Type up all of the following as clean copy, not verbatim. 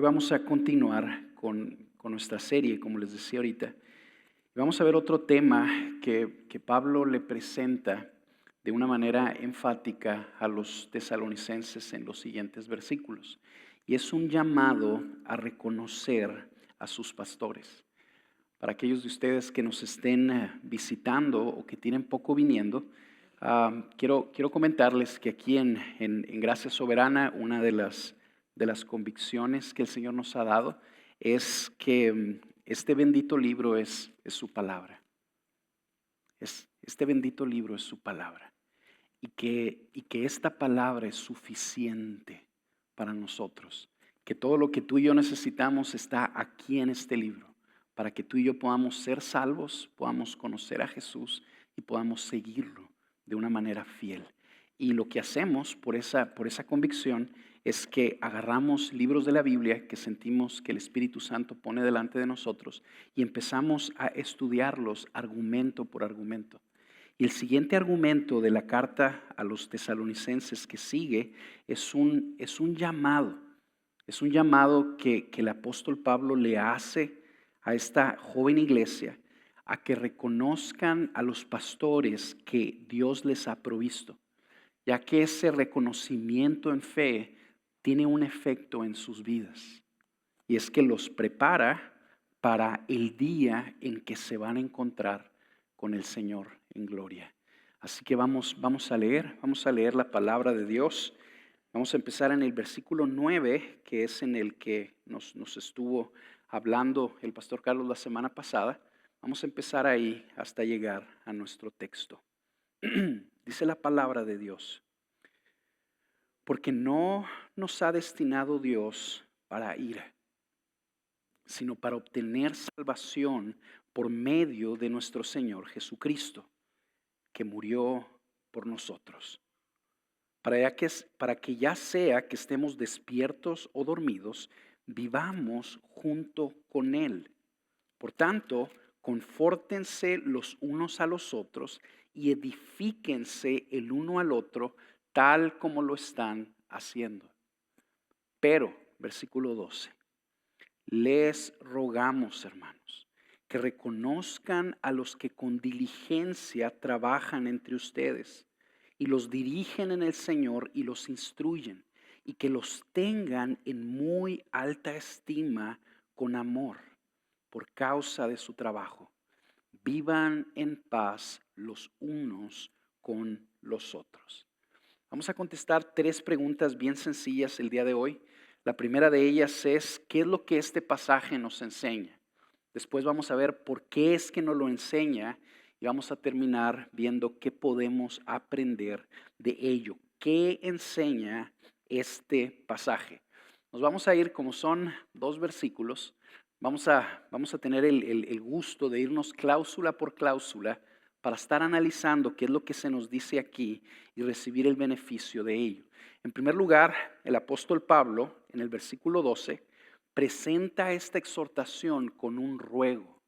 vamos a continuar con nuestra serie, como les decía ahorita. Y vamos a ver otro tema que Pablo le presenta de una manera enfática a los tesalonicenses en los siguientes versículos. Y es un llamado a reconocer a sus pastores. Para aquellos de ustedes que nos estén visitando o que tienen poco viniendo, quiero comentarles que aquí en Gracia Soberana, una de las convicciones que el Señor nos ha dado es que este bendito libro es su palabra. Este bendito libro es su palabra. Y que esta palabra es suficiente para nosotros. Que todo lo que tú y yo necesitamos está aquí en este libro. Para que tú y yo podamos ser salvos, podamos conocer a Jesús y podamos seguirlo de una manera fiel. Y lo que hacemos por esa convicción es que agarramos libros de la Biblia que sentimos que el Espíritu Santo pone delante de nosotros y empezamos a estudiarlos argumento por argumento. Y el siguiente argumento de la carta a los tesalonicenses que sigue es un llamado. Es un llamado que el apóstol Pablo le hace a esta joven iglesia a que reconozcan a los pastores que Dios les ha provisto, ya que ese reconocimiento en fe tiene un efecto en sus vidas. Y es que los prepara para el día en que se van a encontrar con el Señor en gloria. Así que vamos a leer la palabra de Dios. Vamos a empezar en el versículo 9, que es en el que nos estuvo hablando el pastor Carlos la semana pasada. Vamos a empezar ahí hasta llegar a nuestro texto. Dice la palabra de Dios: porque no nos ha destinado Dios para ira, sino para obtener salvación por medio de nuestro Señor Jesucristo, que murió por nosotros, para que ya sea que estemos despiertos o dormidos, vivamos junto con Él. Por tanto, confórtense los unos a los otros y edifíquense el uno al otro, tal como lo están haciendo. Pero, versículo 12, les rogamos, hermanos, que reconozcan a los que con diligencia trabajan entre ustedes y los dirigen en el Señor y los instruyen, y que los tengan en muy alta estima con amor por causa de su trabajo. Vivan en paz los unos con los otros. Vamos a contestar 3 preguntas bien sencillas el día de hoy. La primera de ellas es: ¿qué es lo que este pasaje nos enseña? Después vamos a ver por qué es que nos lo enseña y vamos a terminar viendo qué podemos aprender de ello. ¿Qué enseña este pasaje? Nos vamos a ir, como son 2 versículos, vamos a tener el gusto de irnos cláusula por cláusula para estar analizando qué es lo que se nos dice aquí y recibir el beneficio de ello. En primer lugar, el apóstol Pablo, en el versículo 12, presenta esta exhortación con un ruego.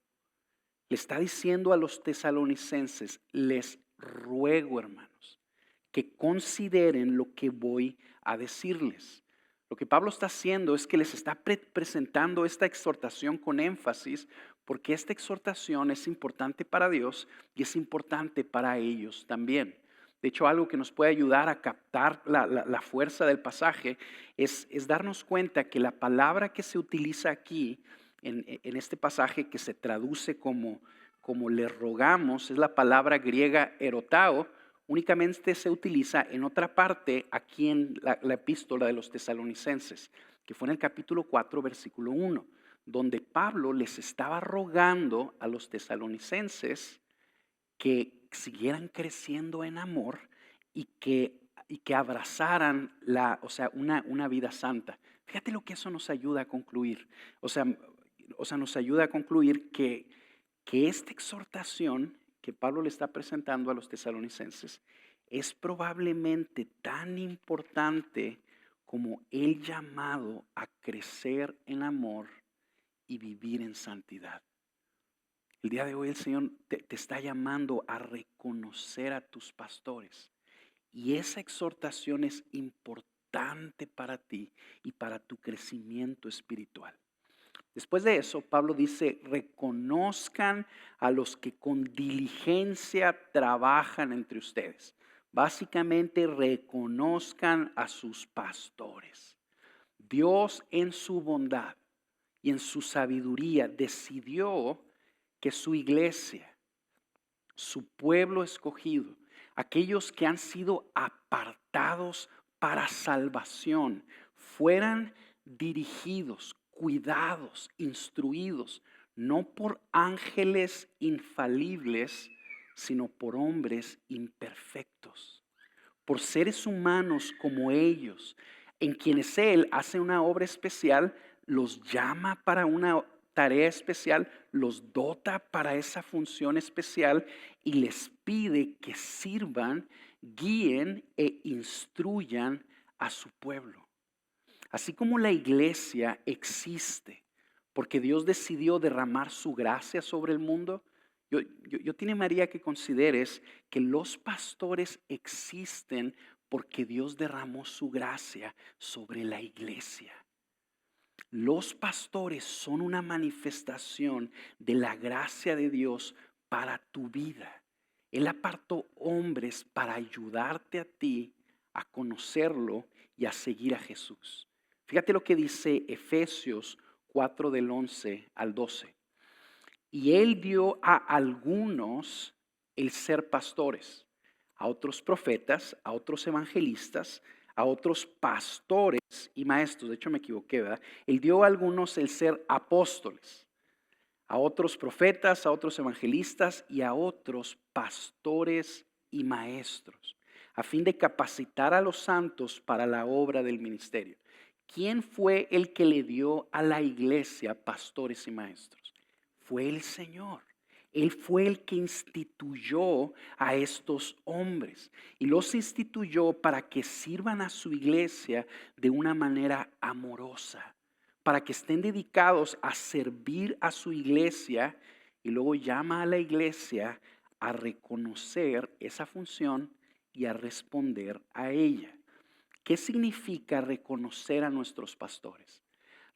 Le está diciendo a los tesalonicenses: les ruego, hermanos, que consideren lo que voy a decirles. Lo que Pablo está haciendo es que les está presentando esta exhortación con énfasis, porque esta exhortación es importante para Dios y es importante para ellos también. De hecho, algo que nos puede ayudar a captar la fuerza del pasaje es darnos cuenta que la palabra que se utiliza aquí, en este pasaje, que se traduce como le rogamos, es la palabra griega erotao. Únicamente se utiliza en otra parte aquí en la epístola de los tesalonicenses, que fue en el capítulo 4, versículo 1, donde Pablo les estaba rogando a los tesalonicenses que siguieran creciendo en amor y que abrazaran una vida santa. Fíjate lo que eso nos ayuda a concluir. O sea, nos ayuda a concluir que esta exhortación que Pablo le está presentando a los tesalonicenses es probablemente tan importante como el llamado a crecer en amor y vivir en santidad. El día de hoy el Señor te está llamando a reconocer a tus pastores. Y esa exhortación es importante importante para ti y para tu crecimiento espiritual. Después de eso, Pablo dice, reconozcan a los que con diligencia trabajan entre ustedes. Básicamente, reconozcan a sus pastores. Dios en su bondad y en su sabiduría decidió que su iglesia, su pueblo escogido, aquellos que han sido apartados para salvación, fueran dirigidos, cuidados, instruidos, no por ángeles infalibles, sino por hombres imperfectos, por seres humanos como ellos, en quienes Él hace una obra especial, los llama para una tarea especial, los dota para esa función especial y les pide que sirvan, guíen e instruyan a su pueblo. Así como la iglesia existe porque Dios decidió derramar su gracia sobre el mundo, yo te animaría que consideres que los pastores existen porque Dios derramó su gracia sobre la iglesia. Los pastores son una manifestación de la gracia de Dios para tu vida. Él apartó hombres para ayudarte a ti a conocerlo y a seguir a Jesús. Fíjate lo que dice Efesios 4 del 11 al 12. Y Él dio a algunos el ser pastores, a otros profetas, a otros evangelistas, a otros pastores y maestros. De hecho me equivoqué, ¿verdad? Él dio a algunos el ser apóstoles, a otros profetas, a otros evangelistas y a otros pastores y maestros, a fin de capacitar a los santos para la obra del ministerio. ¿Quién fue el que le dio a la iglesia pastores y maestros? Fue el Señor. Él fue el que instituyó a estos hombres y los instituyó para que sirvan a su iglesia de una manera amorosa, para que estén dedicados a servir a su iglesia, y luego llama a la iglesia a reconocer esa función y a responder a ella. ¿Qué significa reconocer a nuestros pastores?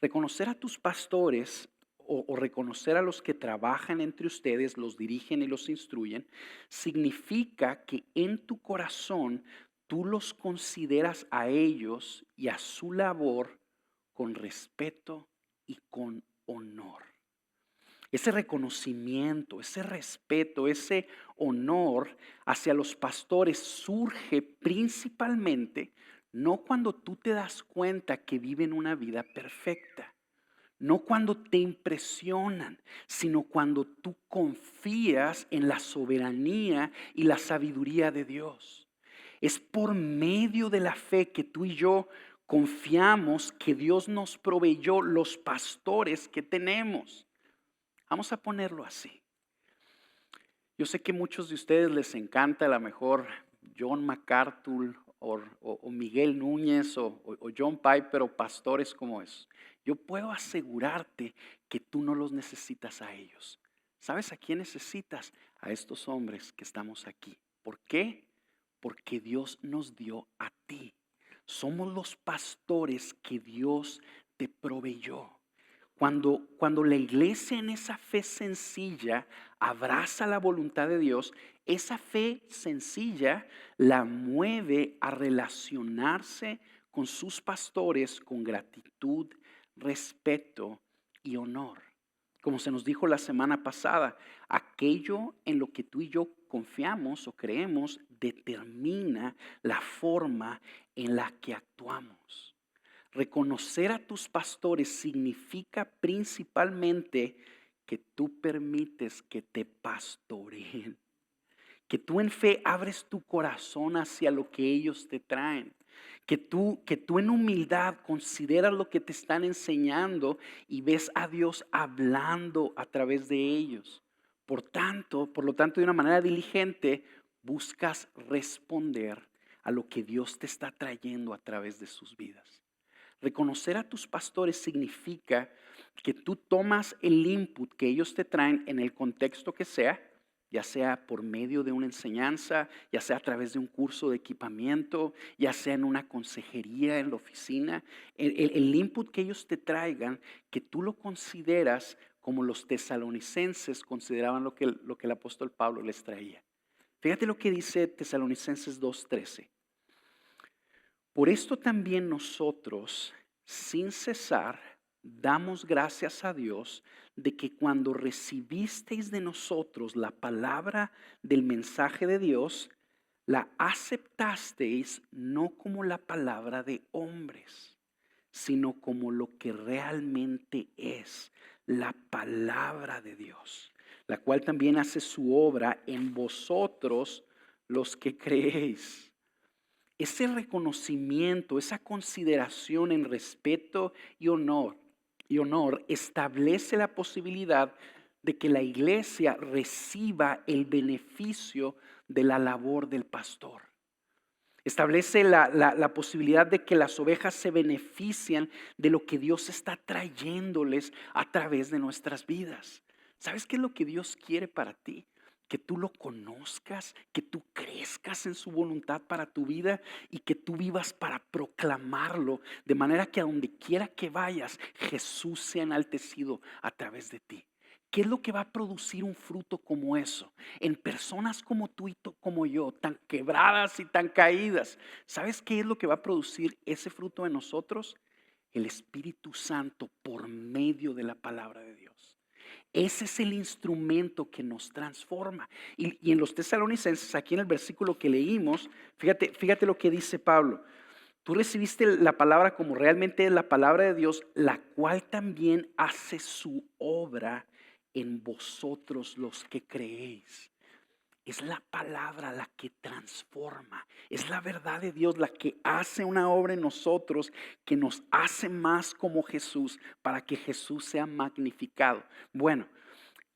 Reconocer a tus pastores o reconocer a los que trabajan entre ustedes, los dirigen y los instruyen, significa que en tu corazón tú los consideras a ellos y a su labor con respeto y con honor. Ese reconocimiento, ese respeto, ese honor hacia los pastores surge principalmente no cuando tú te das cuenta que viven una vida perfecta, no cuando te impresionan, sino cuando tú confías en la soberanía y la sabiduría de Dios. Es por medio de la fe que tú y yo confiamos que Dios nos proveyó los pastores que tenemos. Vamos a ponerlo así. Yo sé que a muchos de ustedes les encanta a lo mejor John MacArthur o Miguel Núñez o John Piper o pastores como esos. Yo puedo asegurarte que tú no los necesitas a ellos. ¿Sabes a quién necesitas? A estos hombres que estamos aquí. ¿Por qué? Porque Dios nos dio a ti. Somos los pastores que Dios te proveyó. Cuando la iglesia en esa fe sencilla abraza la voluntad de Dios, esa fe sencilla la mueve a relacionarse con sus pastores con gratitud, respeto y honor. Como se nos dijo la semana pasada, aquello en lo que tú y yo confiamos o creemos determina la forma en la que actuamos. Reconocer a tus pastores significa principalmente que tú permites que te pastoreen, que tú en fe abres tu corazón hacia lo que ellos te traen, que tú en humildad consideras lo que te están enseñando y ves a Dios hablando a través de ellos. Por lo tanto, de una manera diligente, buscas responder a lo que Dios te está trayendo a través de sus vidas. Reconocer a tus pastores significa que tú tomas el input que ellos te traen en el contexto que sea ya sea por medio de una enseñanza, ya sea a través de un curso de equipamiento, ya sea en una consejería en la oficina. El input que ellos te traigan, que tú lo consideras como los tesalonicenses consideraban lo que el apóstol Pablo les traía. Fíjate lo que dice Tesalonicenses 2:13. Por esto también nosotros, sin cesar, damos gracias a Dios de que cuando recibisteis de nosotros la palabra del mensaje de Dios, la aceptasteis no como la palabra de hombres, sino como lo que realmente es, la palabra de Dios, la cual también hace su obra en vosotros los que creéis. Ese reconocimiento, esa consideración en respeto y honor establece la posibilidad de que la iglesia reciba el beneficio de la labor del pastor. Establece la posibilidad de que las ovejas se benefician de lo que Dios está trayéndoles a través de nuestras vidas. ¿Sabes qué es lo que Dios quiere para ti? Que tú lo conozcas, que tú crezcas en su voluntad para tu vida y que tú vivas para proclamarlo, de manera que a donde quiera que vayas, Jesús sea enaltecido a través de ti. ¿Qué es lo que va a producir un fruto como eso? En personas como tú y como yo, tan quebradas y tan caídas. ¿Sabes qué es lo que va a producir ese fruto en nosotros? El Espíritu Santo por medio de la palabra de Dios. Ese es el instrumento que nos transforma. Y en los Tesalonicenses, aquí en el versículo que leímos, fíjate lo que dice Pablo. Tú recibiste la palabra como realmente es la palabra de Dios, la cual también hace su obra en vosotros los que creéis. Es la palabra la que transforma. Es la verdad de Dios la que hace una obra en nosotros que nos hace más como Jesús para que Jesús sea magnificado. Bueno,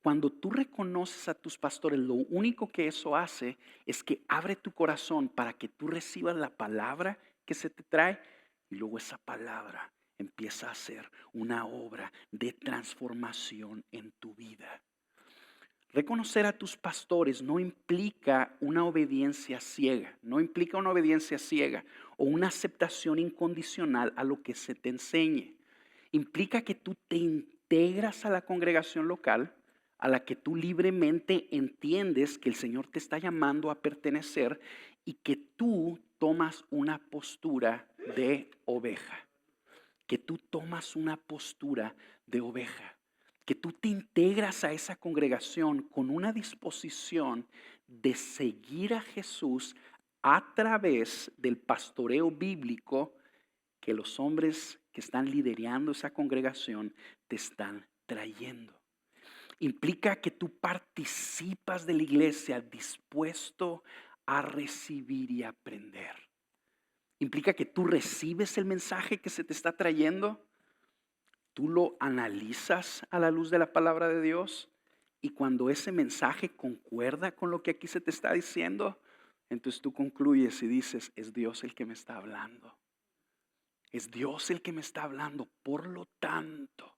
cuando tú reconoces a tus pastores, lo único que eso hace es que abre tu corazón para que tú recibas la palabra que se te trae y luego esa palabra empieza a hacer una obra de transformación en tu vida. Reconocer a tus pastores no implica una obediencia ciega, o una aceptación incondicional a lo que se te enseñe. Implica que tú te integras a la congregación local a la que tú libremente entiendes que el Señor te está llamando a pertenecer y que tú tomas una postura de oveja. Que tú tomas una postura de oveja. Que tú te integras a esa congregación con una disposición de seguir a Jesús a través del pastoreo bíblico que los hombres que están liderando esa congregación te están trayendo. Implica que tú participas de la iglesia dispuesto a recibir y aprender. Implica que tú recibes el mensaje que se te está trayendo. Tú lo analizas a la luz de la palabra de Dios y cuando ese mensaje concuerda con lo que aquí se te está diciendo, entonces tú concluyes y dices, es Dios el que me está hablando. Es Dios el que me está hablando. Por lo tanto,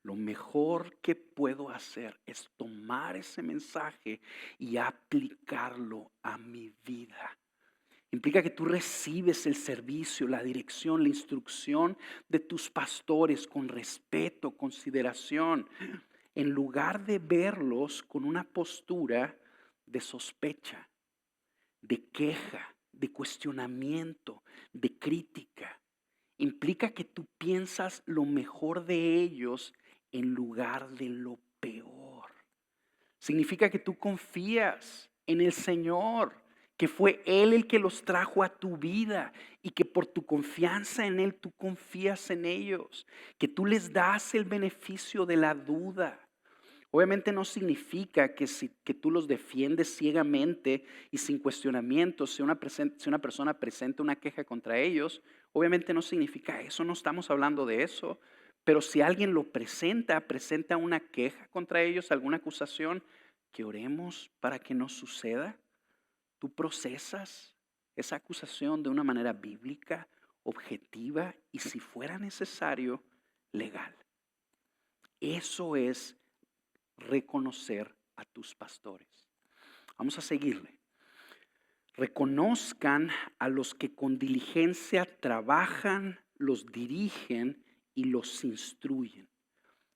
lo mejor que puedo hacer es tomar ese mensaje y aplicarlo a mi vida. Implica que tú recibes el servicio, la dirección, la instrucción de tus pastores con respeto, consideración, en lugar de verlos con una postura de sospecha, de queja, de cuestionamiento, de crítica. Implica que tú piensas lo mejor de ellos en lugar de lo peor. Significa que tú confías en el Señor, que fue Él el que los trajo a tu vida y que por tu confianza en Él tú confías en ellos, que tú les das el beneficio de la duda. Obviamente no significa que tú los defiendes ciegamente y sin cuestionamiento. Si una persona presenta una queja contra ellos, obviamente no significa eso, no estamos hablando de eso. Pero si alguien lo presenta una queja contra ellos, alguna acusación, que oremos para que no suceda. Tú procesas esa acusación de una manera bíblica, objetiva y si fuera necesario, legal. Eso es reconocer a tus pastores. Vamos a seguirle. Reconozcan a los que con diligencia trabajan, los dirigen y los instruyen.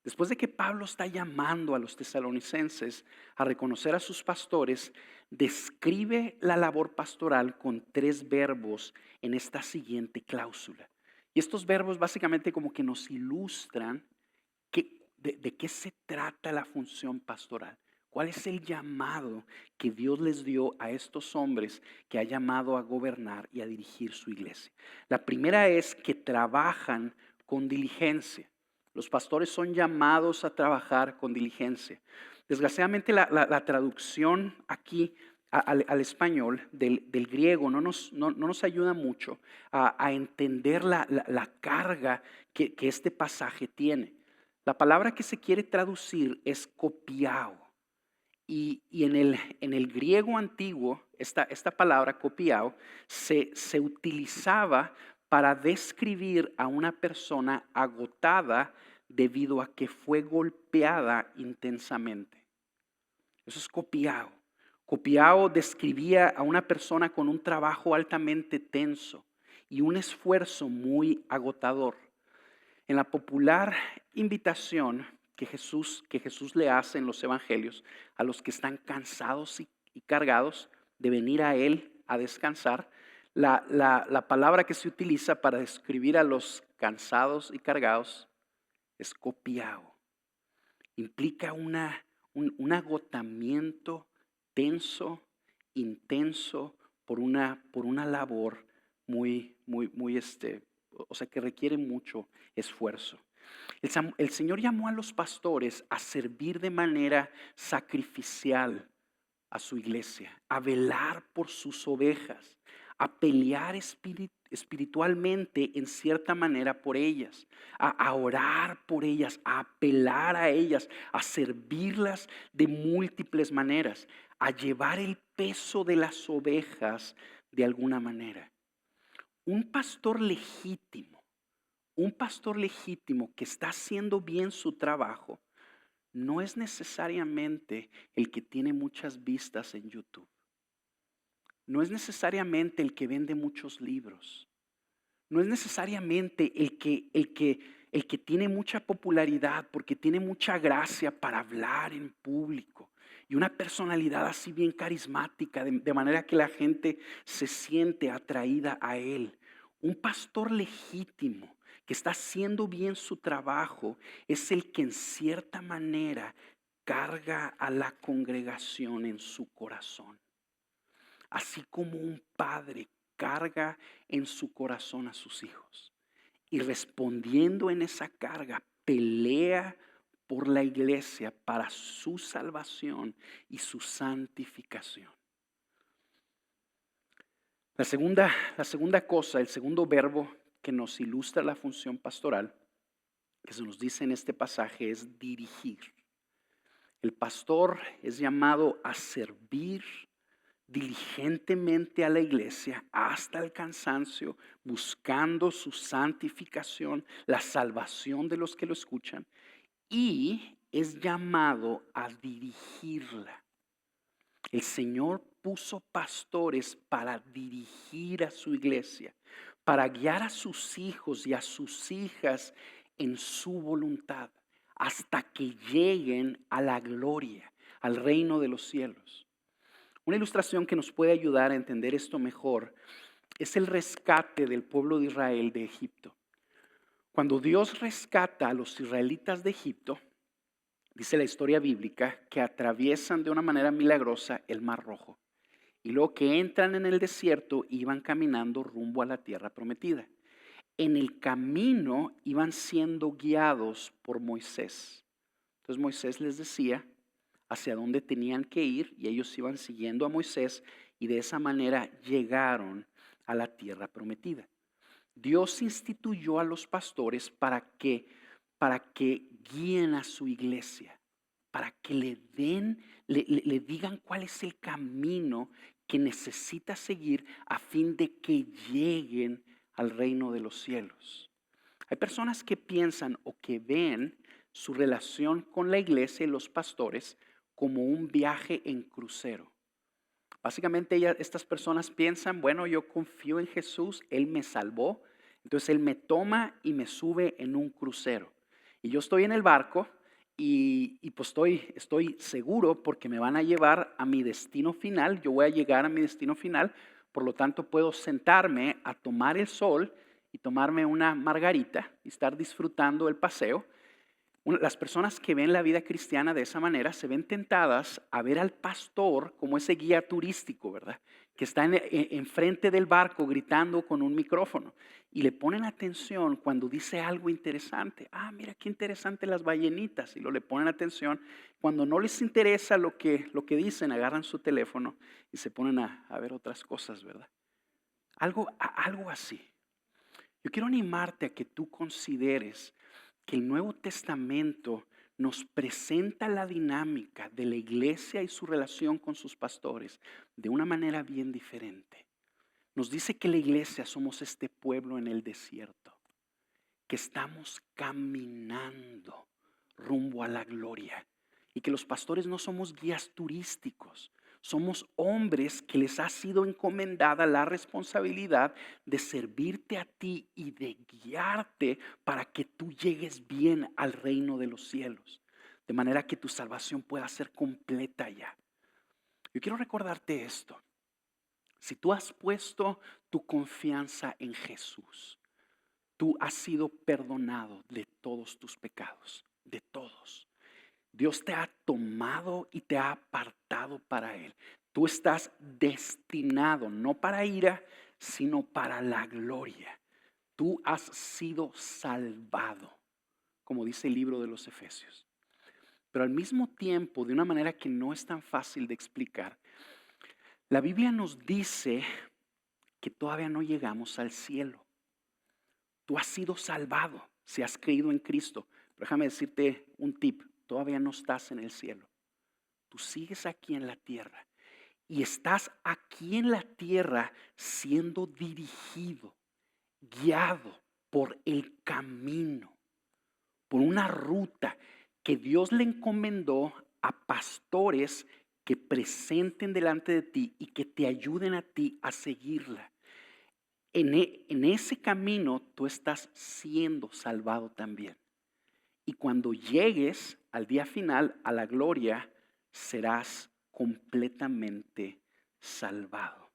Después de que Pablo está llamando a los tesalonicenses a reconocer a sus pastores, describe la labor pastoral con 3 verbos en esta siguiente cláusula. Y estos verbos básicamente como que nos ilustran de qué se trata la función pastoral. ¿Cuál es el llamado que Dios les dio a estos hombres que ha llamado a gobernar y a dirigir su iglesia? La primera es que trabajan con diligencia. Los pastores son llamados a trabajar con diligencia. Desgraciadamente la traducción aquí al español del griego no nos ayuda mucho a entender la carga que este pasaje tiene. La palabra que se quiere traducir es copiao. Y en el griego antiguo, esta palabra copiao se utilizaba para describir a una persona agotada debido a que fue golpeada intensamente. Eso es copiao. Copiao describía a una persona con un trabajo altamente tenso y un esfuerzo muy agotador. En la popular invitación que Jesús le hace en los evangelios a los que están cansados y cargados de venir a Él a descansar, la palabra que se utiliza para describir a los cansados y cargados es copiao. Implica un agotamiento tenso, intenso por una labor muy, o sea, que requiere mucho esfuerzo. El Señor llamó a los pastores a servir de manera sacrificial a su iglesia, a velar por sus ovejas, a pelear espiritualmente en cierta manera por ellas, a orar por ellas, a apelar a ellas, a servirlas de múltiples maneras, a llevar el peso de las ovejas de alguna manera. Un pastor legítimo que está haciendo bien su trabajo no es necesariamente el que tiene muchas vistas en YouTube. No es necesariamente el que vende muchos libros. No es necesariamente el que tiene mucha popularidad porque tiene mucha gracia para hablar en público y una personalidad así bien carismática, de manera que la gente se siente atraída a él. Un pastor legítimo que está haciendo bien su trabajo es el que en cierta manera carga a la congregación en su corazón. Así como un padre carga en su corazón a sus hijos y respondiendo en esa carga pelea por la iglesia para su salvación y su santificación. La segunda cosa, el segundo verbo que nos ilustra la función pastoral, que se nos dice en este pasaje, es dirigir. El pastor es llamado a servir diligentemente a la iglesia hasta el cansancio, buscando su santificación, la salvación de los que lo escuchan, y es llamado a dirigirla. El Señor puso pastores para dirigir a su iglesia, para guiar a sus hijos y a sus hijas en su voluntad, hasta que lleguen a la gloria, al reino de los cielos. Una ilustración que nos puede ayudar a entender esto mejor es el rescate del pueblo de Israel de Egipto. Cuando Dios rescata a los israelitas de Egipto, dice la historia bíblica que atraviesan de una manera milagrosa el Mar Rojo. Y luego que entran en el desierto, iban caminando rumbo a la tierra prometida. En el camino iban siendo guiados por Moisés. Entonces Moisés les decía hacia dónde tenían que ir y ellos iban siguiendo a Moisés y de esa manera llegaron a la tierra prometida. Dios instituyó a los pastores para que guíen a su iglesia, para que le digan cuál es el camino que necesita seguir a fin de que lleguen al reino de los cielos. Hay personas que piensan o que ven su relación con la iglesia y los pastores como un viaje en crucero. Básicamente estas personas piensan, bueno, yo confío en Jesús, Él me salvó, entonces Él me toma y me sube en un crucero. Y yo estoy en el barco y pues estoy seguro porque me van a llevar a mi destino final, yo voy a llegar a mi destino final, por lo tanto puedo sentarme a tomar el sol y tomarme una margarita y estar disfrutando el paseo. Las personas que ven la vida cristiana de esa manera se ven tentadas a ver al pastor como ese guía turístico, ¿verdad? Que está enfrente del barco gritando con un micrófono y le ponen atención cuando dice algo interesante. Ah, mira qué interesante las ballenitas, y le ponen atención. Cuando no les interesa lo que dicen, agarran su teléfono y se ponen a ver otras cosas, ¿verdad? Algo así. Yo quiero animarte a que tú consideres que el Nuevo Testamento nos presenta la dinámica de la iglesia y su relación con sus pastores de una manera bien diferente. Nos dice que la iglesia somos este pueblo en el desierto, que estamos caminando rumbo a la gloria y que los pastores no somos guías turísticos. Somos hombres que les ha sido encomendada la responsabilidad de servirte a ti y de guiarte para que tú llegues bien al reino de los cielos, de manera que tu salvación pueda ser completa ya. Yo quiero recordarte esto. Si tú has puesto tu confianza en Jesús, tú has sido perdonado de todos tus pecados, de todos. Dios te ha tomado y te ha apartado para Él. Tú estás destinado, no para ira, sino para la gloria. Tú has sido salvado, como dice el libro de los Efesios. Pero al mismo tiempo, de una manera que no es tan fácil de explicar, la Biblia nos dice que todavía no llegamos al cielo. Tú has sido salvado si has creído en Cristo. Pero déjame decirte un tip. Todavía no estás en el cielo. Tú sigues aquí en la tierra. Y estás aquí en la tierra siendo dirigido, guiado por el camino, por una ruta que Dios le encomendó a pastores que presenten delante de ti y que te ayuden a ti a seguirla. En ese camino tú estás siendo salvado también. Y cuando llegues al día final, a la gloria, serás completamente salvado.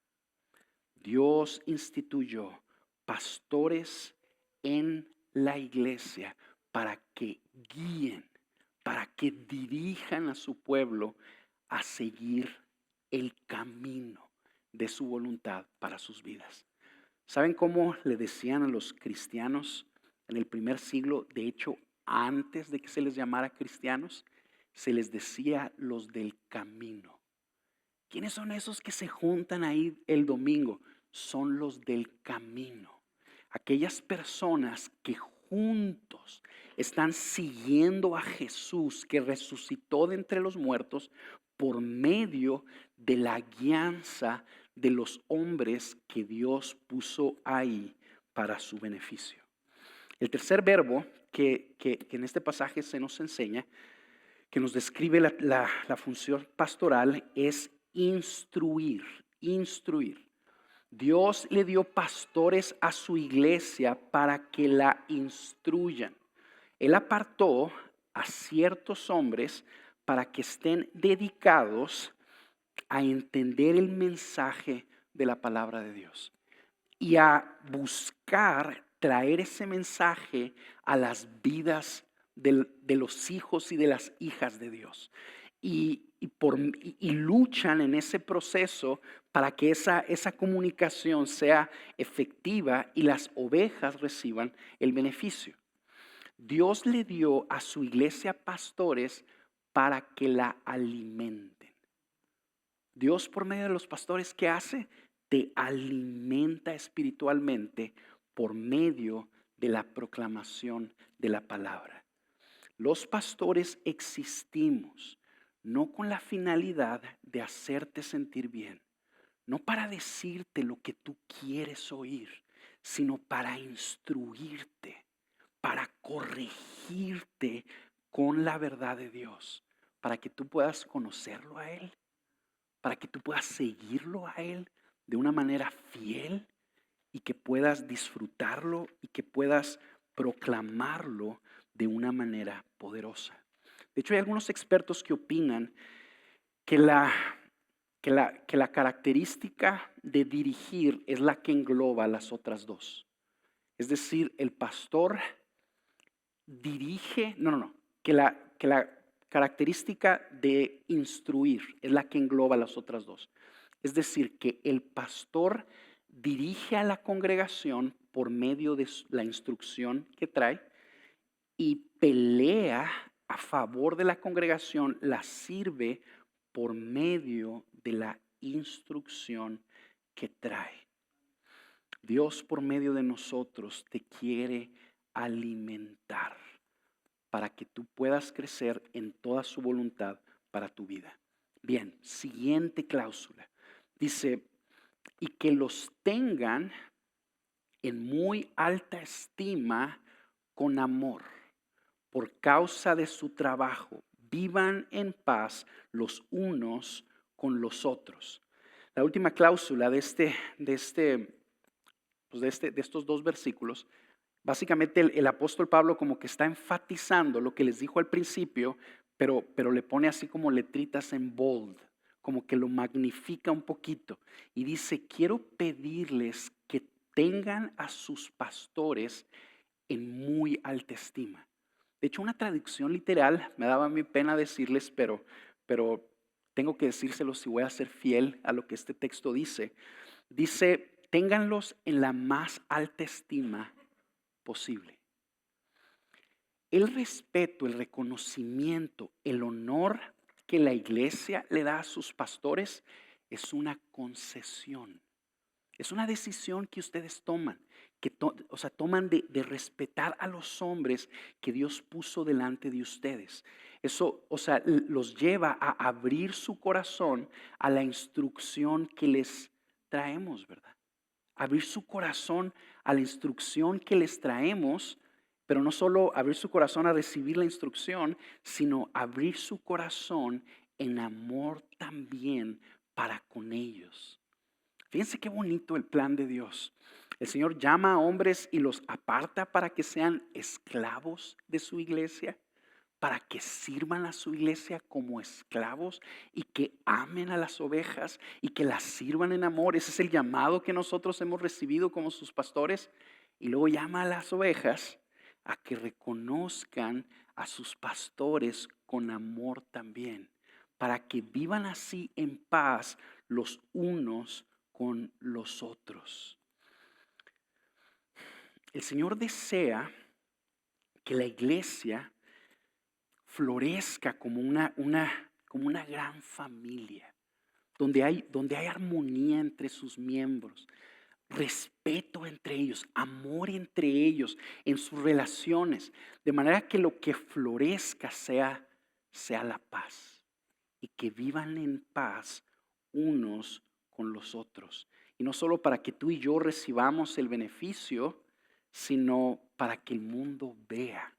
Dios instituyó pastores en la iglesia para que guíen, para que dirijan a su pueblo a seguir el camino de su voluntad para sus vidas. ¿Saben cómo le decían a los cristianos en el primer siglo? De hecho, antes de que se les llamara cristianos, se les decía los del camino. ¿Quiénes son esos que se juntan ahí el domingo? Son los del camino. Aquellas personas que juntos están siguiendo a Jesús, que resucitó de entre los muertos por medio de la guianza de los hombres que Dios puso ahí para su beneficio. El tercer verbo que en este pasaje se nos enseña, que nos describe la función pastoral, es instruir, instruir. Dios le dio pastores a su iglesia para que la instruyan. Él apartó a ciertos hombres para que estén dedicados a entender el mensaje de la palabra de Dios y a buscar traer ese mensaje a las vidas de los hijos y de las hijas de Dios. Y luchan en ese proceso para que esa comunicación sea efectiva y las ovejas reciban el beneficio. Dios le dio a su iglesia pastores para que la alimenten. Dios, por medio de los pastores, ¿qué hace? Te alimenta espiritualmente por medio de la proclamación de la palabra. Los pastores existimos no con la finalidad de hacerte sentir bien, no para decirte lo que tú quieres oír, sino para instruirte, para corregirte con la verdad de Dios, para que tú puedas conocerlo a Él, para que tú puedas seguirlo a Él de una manera fiel y que puedas disfrutarlo y que puedas proclamarlo de una manera poderosa. De hecho, hay algunos expertos que opinan que la característica de dirigir es la que engloba las otras dos. Es decir, el pastor dirige, que la característica de instruir es la que engloba las otras dos. Es decir, que el pastor dirige a la congregación por medio de la instrucción que trae y pelea a favor de la congregación, la sirve por medio de la instrucción que trae. Dios por medio de nosotros te quiere alimentar para que tú puedas crecer en toda su voluntad para tu vida. Bien, siguiente cláusula. Dice, y que los tengan en muy alta estima con amor, por causa de su trabajo. Vivan en paz los unos con los otros. La última cláusula de estos dos versículos, básicamente el apóstol Pablo como que está enfatizando lo que les dijo al principio, pero le pone así como letritas en bold, como que lo magnifica un poquito. Y dice, quiero pedirles que tengan a sus pastores en muy alta estima. De hecho, una traducción literal, me daba mi pena decirles, pero tengo que decírselos si voy a ser fiel a lo que este texto dice. Dice, ténganlos en la más alta estima posible. El respeto, el reconocimiento, el honor que la iglesia le da a sus pastores es una concesión. Es una decisión que ustedes toman, toman de respetar a los hombres que Dios puso delante de ustedes. Eso, los lleva a abrir su corazón a la instrucción que les traemos, ¿verdad? Abrir su corazón a la instrucción que les traemos, pero no solo abrir su corazón a recibir la instrucción, sino abrir su corazón en amor también para con ellos. Fíjense qué bonito el plan de Dios. El Señor llama a hombres y los aparta para que sean esclavos de su iglesia, para que sirvan a su iglesia como esclavos y que amen a las ovejas y que las sirvan en amor. Ese es el llamado que nosotros hemos recibido como sus pastores. Y luego llama a las ovejas a que reconozcan a sus pastores con amor también, para que vivan así en paz los unos con los otros. El Señor desea que la iglesia florezca como una gran familia, donde hay armonía entre sus miembros, respeto entre ellos, amor entre ellos, en sus relaciones, de manera que lo que florezca sea la paz y que vivan en paz unos con los otros. Y no solo para que tú y yo recibamos el beneficio, sino para que el mundo vea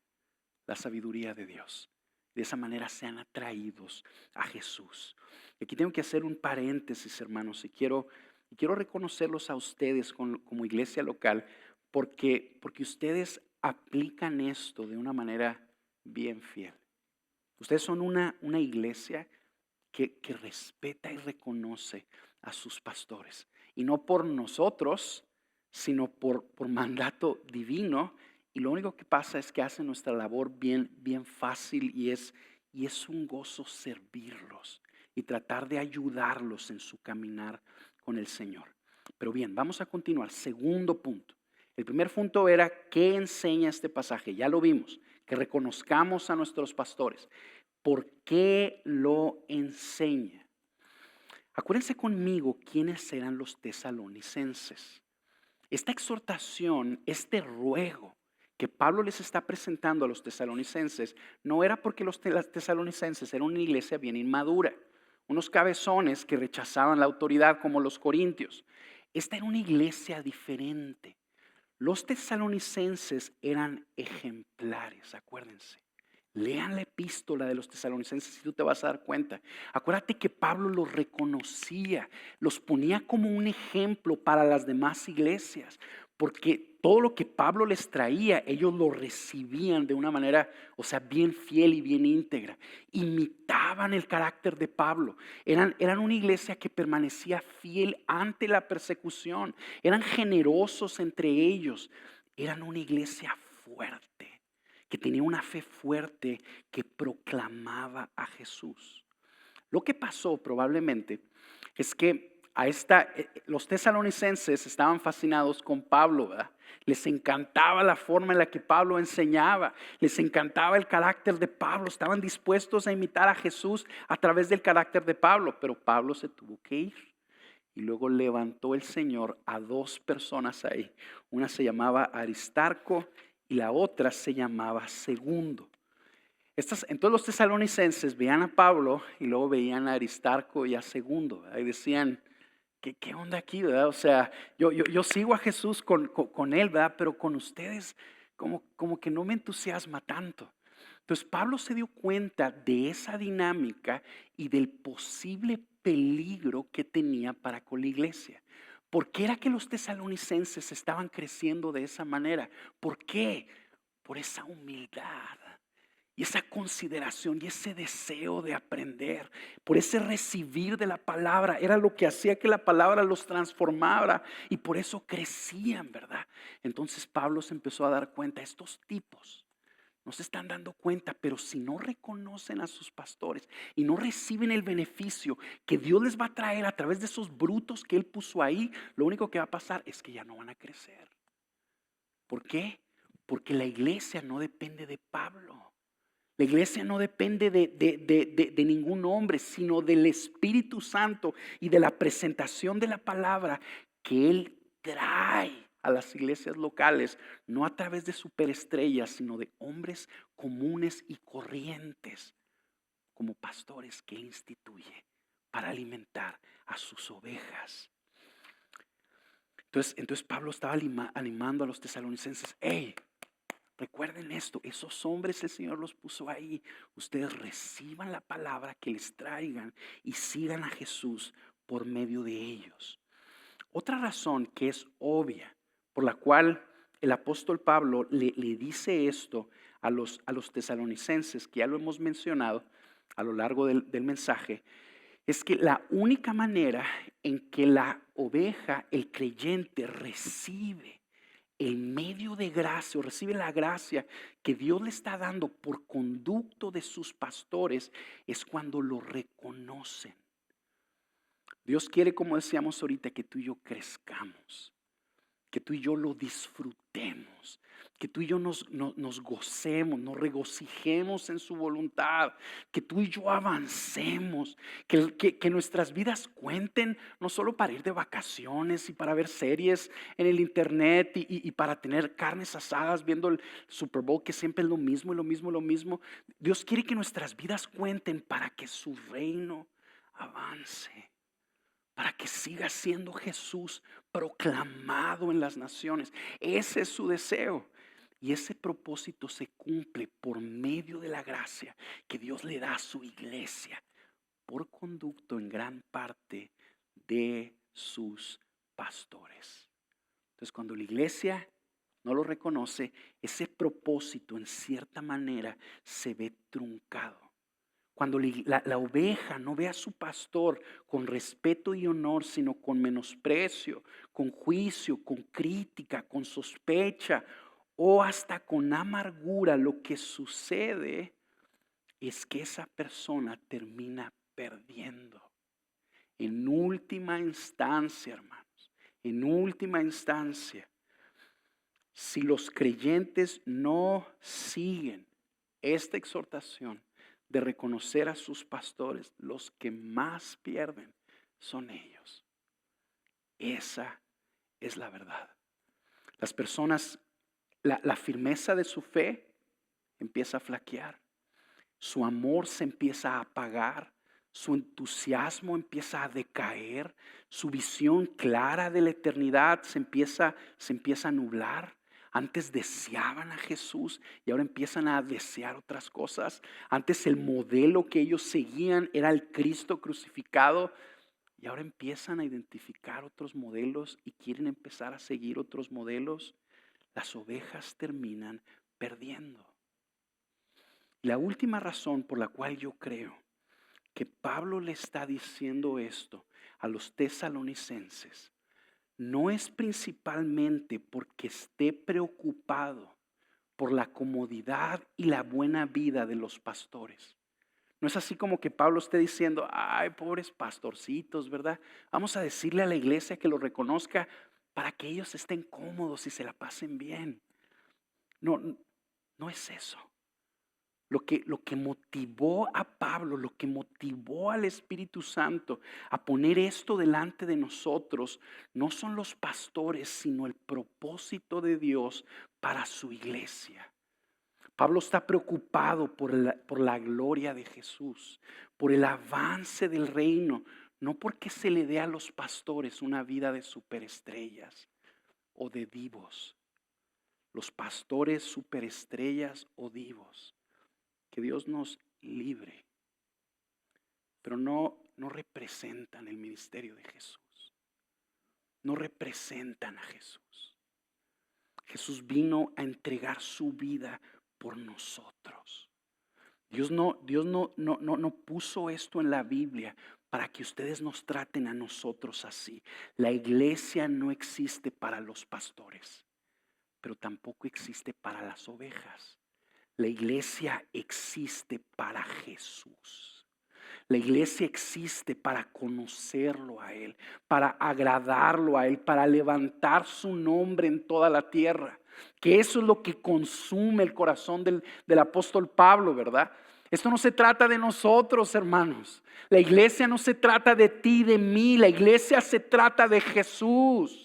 la sabiduría de Dios. De esa manera sean atraídos a Jesús. Aquí tengo que hacer un paréntesis, hermanos, y quiero reconocerlos a ustedes como iglesia local, porque ustedes aplican esto de una manera bien fiel. Ustedes son una iglesia que respeta y reconoce a sus pastores. Y no por nosotros, sino por mandato divino. Y lo único que pasa es que hacen nuestra labor bien fácil y es un gozo servirlos y tratar de ayudarlos en su caminar con el Señor. Pero bien, vamos a continuar. Segundo punto. El primer punto era, ¿qué enseña este pasaje? Ya lo vimos, que reconozcamos a nuestros pastores. ¿Por qué lo enseña? Acuérdense conmigo quiénes eran los tesalonicenses. Esta exhortación, este ruego que Pablo les está presentando a los tesalonicenses, no era porque los tesalonicenses eran una iglesia bien inmadura, unos cabezones que rechazaban la autoridad como los corintios. Esta era una iglesia diferente. Los tesalonicenses eran ejemplares, acuérdense. Lean la epístola de los tesalonicenses y tú te vas a dar cuenta. Acuérdate que Pablo los reconocía, los ponía como un ejemplo para las demás iglesias, porque todo lo que Pablo les traía, ellos lo recibían de una manera, o sea, bien fiel y bien íntegra. Imitaban el carácter de Pablo. Eran una iglesia que permanecía fiel ante la persecución. Eran generosos entre ellos. Eran una iglesia fuerte, que tenía una fe fuerte, que proclamaba a Jesús. Lo que pasó probablemente es que los tesalonicenses estaban fascinados con Pablo, ¿verdad? Les encantaba la forma en la que Pablo enseñaba, les encantaba el carácter de Pablo, estaban dispuestos a imitar a Jesús a través del carácter de Pablo, pero Pablo se tuvo que ir. Y luego levantó el Señor a dos personas ahí. Una se llamaba Aristarco y la otra se llamaba Segundo. Entonces los tesalonicenses veían a Pablo y luego veían a Aristarco y a Segundo, ¿verdad? Y decían, ¿qué onda aquí, verdad? O sea, yo sigo a Jesús con él, ¿verdad? Pero con ustedes como que no me entusiasma tanto. Entonces Pablo se dio cuenta de esa dinámica y del posible peligro que tenía para con la iglesia. ¿Por qué era que los tesalonicenses estaban creciendo de esa manera? ¿Por qué? Por esa humildad y esa consideración y ese deseo de aprender, por ese recibir de la palabra. Era lo que hacía que la palabra los transformara y por eso crecían, ¿verdad? Entonces Pablo se empezó a dar cuenta, estos tipos no se están dando cuenta, pero si no reconocen a sus pastores y no reciben el beneficio que Dios les va a traer a través de esos brutos que Él puso ahí, lo único que va a pasar es que ya no van a crecer. ¿Por qué? Porque la iglesia no depende de Pablo. La iglesia no depende de ningún hombre, sino del Espíritu Santo y de la presentación de la palabra que Él trae a las iglesias locales, no a través de superestrellas, sino de hombres comunes y corrientes, como pastores que Él instituye para alimentar a sus ovejas. Entonces Pablo estaba animando a los tesalonicenses, hey, recuerden esto, esos hombres el Señor los puso ahí. Ustedes reciban la palabra que les traigan y sigan a Jesús por medio de ellos. Otra razón que es obvia, por la cual el apóstol Pablo le dice esto a los tesalonicenses, que ya lo hemos mencionado a lo largo del mensaje, es que la única manera en que la oveja, el creyente, recibe el medio de gracia o recibe la gracia que Dios le está dando por conducto de sus pastores es cuando lo reconocen. Dios quiere, como decíamos ahorita, que tú y yo crezcamos, que tú y yo lo disfrutemos, que tú y yo nos gocemos, nos regocijemos en su voluntad, que tú y yo avancemos, que nuestras vidas cuenten no solo para ir de vacaciones y para ver series en el internet y para tener carnes asadas viendo el Super Bowl, que siempre es lo mismo y lo mismo y lo mismo. Dios quiere que nuestras vidas cuenten para que su reino avance, para que siga siendo Jesús proclamado en las naciones. Ese es su deseo. Y ese propósito se cumple por medio de la gracia que Dios le da a su iglesia, por conducto en gran parte de sus pastores. Entonces, cuando la iglesia no lo reconoce, ese propósito en cierta manera se ve truncado. Cuando la oveja no ve a su pastor con respeto y honor, sino con menosprecio, con juicio, con crítica, con sospecha o hasta con amargura, lo que sucede es que esa persona termina perdiendo. En última instancia, hermanos, en última instancia, si los creyentes no siguen esta exhortación de reconocer a sus pastores, los que más pierden son ellos. Esa es la verdad. Las personas, la firmeza de su fe empieza a flaquear. Su amor se empieza a apagar. Su entusiasmo empieza a decaer. Su visión clara de la eternidad se empieza a nublar. Antes deseaban a Jesús y ahora empiezan a desear otras cosas. Antes el modelo que ellos seguían era el Cristo crucificado y ahora empiezan a identificar otros modelos y quieren empezar a seguir otros modelos. Las ovejas terminan perdiendo. La última razón por la cual yo creo que Pablo le está diciendo esto a los tesalonicenses no es principalmente porque esté preocupado por la comodidad y la buena vida de los pastores. No es así como que Pablo esté diciendo, ay, pobres pastorcitos, ¿verdad? Vamos a decirle a la iglesia que lo reconozca para que ellos estén cómodos y se la pasen bien. No, no es eso. Lo que motivó a Pablo, lo que motivó al Espíritu Santo a poner esto delante de nosotros, no son los pastores, sino el propósito de Dios para su iglesia. Pablo está preocupado por la gloria de Jesús, por el avance del reino, no porque se le dé a los pastores una vida de superestrellas o de divos. Los pastores superestrellas o divos. Que Dios nos libre, pero no representan el ministerio de Jesús. No representan a Jesús. Jesús vino a entregar su vida por nosotros. Dios no puso esto en la Biblia para que ustedes nos traten a nosotros así. La iglesia no existe para los pastores, pero tampoco existe para las ovejas. La iglesia existe para Jesús. La iglesia existe para conocerlo a Él, para agradarlo a Él, para levantar su nombre en toda la tierra. Que eso es lo que consume el corazón del apóstol Pablo, ¿verdad? Esto no se trata de nosotros, hermanos. La iglesia no se trata de ti, de mí. La iglesia se trata de Jesús.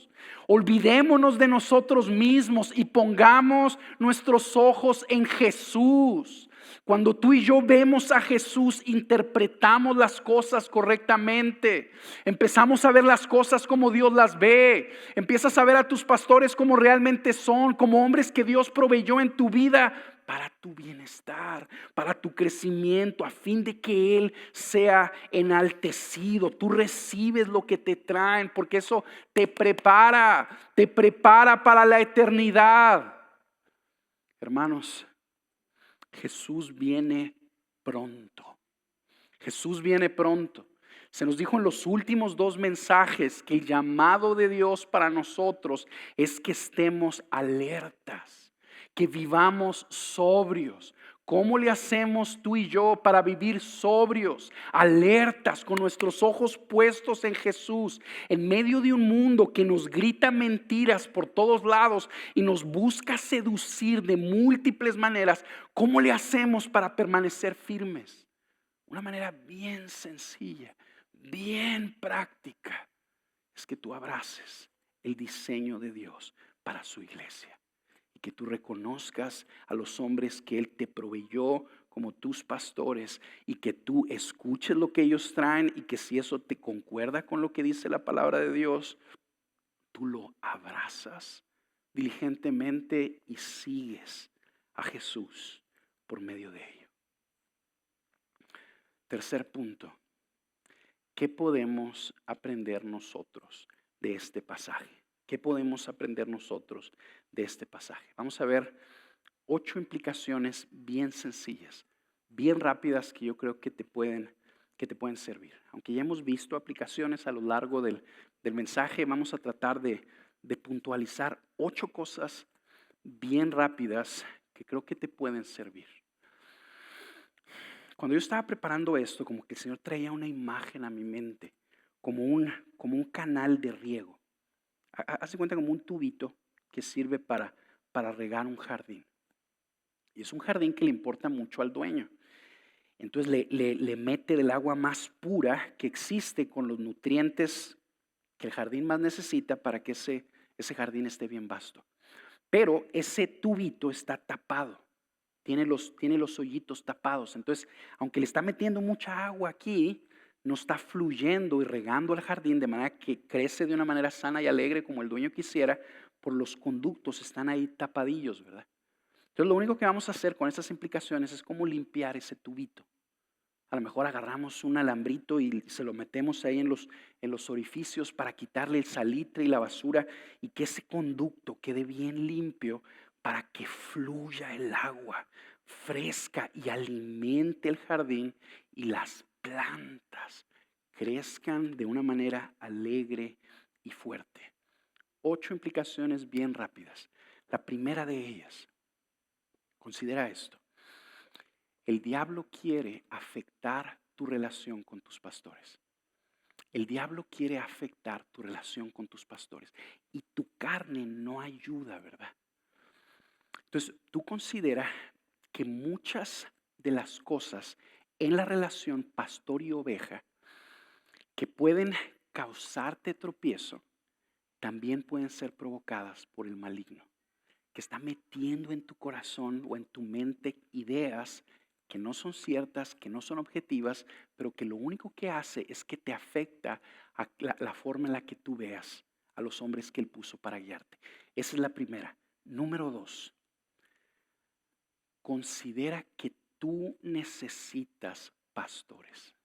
Olvidémonos de nosotros mismos y pongamos nuestros ojos en Jesús. Cuando tú y yo vemos a Jesús, interpretamos las cosas correctamente. Empezamos a ver las cosas como Dios las ve. Empiezas a ver a tus pastores como realmente son, como hombres que Dios proveyó en tu vida para tu bienestar, para tu crecimiento, a fin de que Él sea enaltecido. Tú recibes lo que te traen, porque eso te prepara para la eternidad. Hermanos, Jesús viene pronto. Jesús viene pronto. Se nos dijo en los últimos 2 mensajes que el llamado de Dios para nosotros es que estemos alertas, que vivamos sobrios. ¿Cómo le hacemos tú y yo para vivir sobrios, alertas, con nuestros ojos puestos en Jesús, en medio de un mundo que nos grita mentiras por todos lados y nos busca seducir de múltiples maneras? ¿Cómo le hacemos para permanecer firmes? Una manera bien sencilla, bien práctica, es que tú abraces el diseño de Dios para su iglesia. Y que tú reconozcas a los hombres que Él te proveyó como tus pastores y que tú escuches lo que ellos traen y que si eso te concuerda con lo que dice la palabra de Dios, tú lo abrazas diligentemente y sigues a Jesús por medio de ello. Tercer punto, ¿qué podemos aprender nosotros de este pasaje? ¿Qué podemos aprender nosotros de este pasaje? Vamos a ver 8 implicaciones bien sencillas, bien rápidas, que yo creo que te pueden servir. Aunque ya hemos visto aplicaciones a lo largo del mensaje, vamos a tratar de puntualizar 8 cosas bien rápidas que creo que te pueden servir. Cuando yo estaba preparando esto, como que el Señor traía una imagen a mi mente, como un canal de riego. Haz de cuenta como un tubito que sirve para regar un jardín. Y es un jardín que le importa mucho al dueño. Entonces le mete el agua más pura que existe con los nutrientes que el jardín más necesita para que ese jardín esté bien vasto. Pero ese tubito está tapado. Tiene los hoyitos tapados. Entonces, aunque le está metiendo mucha agua aquí, no está fluyendo y regando el jardín de manera que crece de una manera sana y alegre como el dueño quisiera, por los conductos están ahí tapadillos, ¿verdad? Entonces lo único que vamos a hacer con esas implicaciones es cómo limpiar ese tubito. A lo mejor agarramos un alambrito y se lo metemos ahí en los orificios para quitarle el salitre y la basura y que ese conducto quede bien limpio para que fluya el agua fresca y alimente el jardín y las plantas crezcan de una manera alegre y fuerte. 8 implicaciones bien rápidas. La primera de ellas, considera esto. El diablo quiere afectar tu relación con tus pastores. El diablo quiere afectar tu relación con tus pastores. Y tu carne no ayuda, ¿verdad? Entonces, tú considera que muchas de las cosas en la relación pastor y oveja que pueden causarte tropiezo, también pueden ser provocadas por el maligno, que está metiendo en tu corazón o en tu mente ideas que no son ciertas, que no son objetivas, pero que lo único que hace es que te afecta a la forma en la que tú veas a los hombres que Él puso para guiarte. Esa es la primera. Número 2, considera que tú necesitas pastores.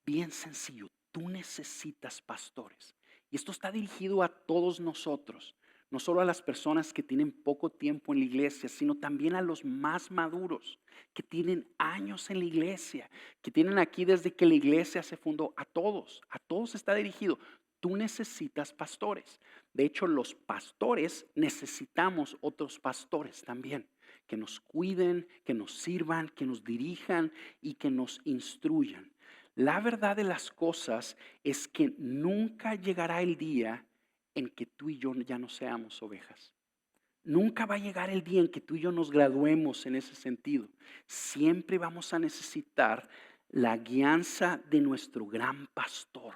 Bien sencillo, tú necesitas pastores. Y esto está dirigido a todos nosotros. No solo a las personas que tienen poco tiempo en la iglesia, sino también a los más maduros, que tienen años en la iglesia, que tienen aquí desde que la iglesia se fundó. A todos está dirigido. Tú necesitas pastores. De hecho, los pastores necesitamos otros pastores también, que nos cuiden, que nos sirvan, que nos dirijan y que nos instruyan. La verdad de las cosas es que nunca llegará el día en que tú y yo ya no seamos ovejas. Nunca va a llegar el día en que tú y yo nos graduemos en ese sentido. Siempre vamos a necesitar la guianza de nuestro gran pastor,